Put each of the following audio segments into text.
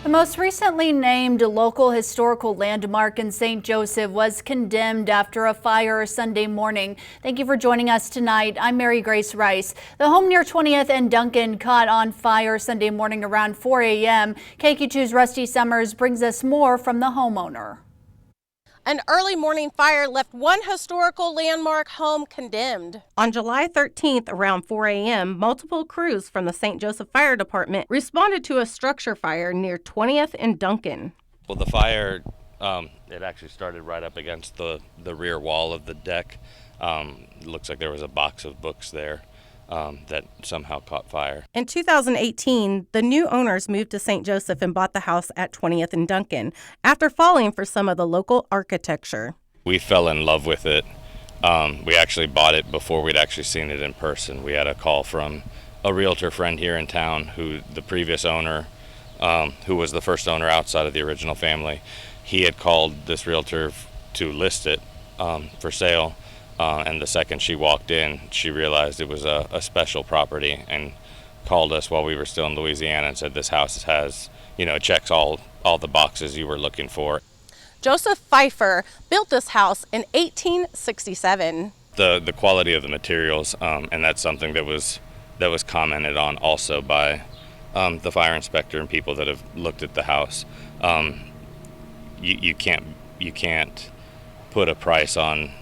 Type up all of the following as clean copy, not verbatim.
The most recently named local historical landmark in St. Joseph was condemned after a fire Sunday morning. Thank you for joining us tonight. I'm Mary Grace Rice. The home near 20th and Duncan caught on fire Sunday morning around 4 a.m. KQ2's Rusty Summers brings us more from the homeowner. An early morning fire left one historical landmark home condemned. On July 13th, around 4 a.m., multiple crews from the St. Joseph Fire Department responded to a structure fire near 20th and Duncan. Well, the fire, it actually started right up against the rear wall of the deck. It looks like there was a box of books there that somehow caught fire. In 2018, the new owners moved to St. Joseph and bought the house at 20th and Duncan after falling for some of the local architecture. We fell in love with it. We actually bought it before we'd actually seen it in person. We had a call from a realtor friend here in town who the previous owner, who was the first owner outside of the original family, he had called this realtor to list it for sale. And the second she walked in, she realized it was a special property and called us while we were still in Louisiana and said this house has, checks all the boxes you were looking for. Joseph Pfeiffer built this house in 1867. The quality of the materials, and that's something that was commented on also by the fire inspector and people that have looked at the house. You can't put a price on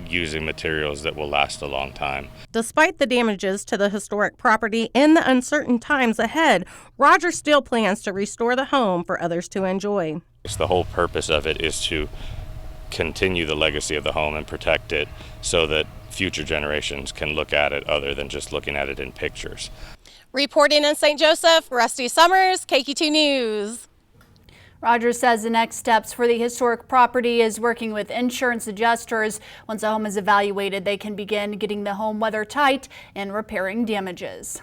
using materials that will last a long time. Despite the damages to the historic property and the uncertain times ahead, Roger still plans to restore the home for others to enjoy. The whole purpose of it is to continue the legacy of the home and protect it so that future generations can look at it other than just looking at it in pictures. Reporting in St. Joseph, Rusty Summers, KQ2 News. Rogers says the next steps for the historic property is working with insurance adjusters. Once a home is evaluated, they can begin getting the home weather tight and repairing damages.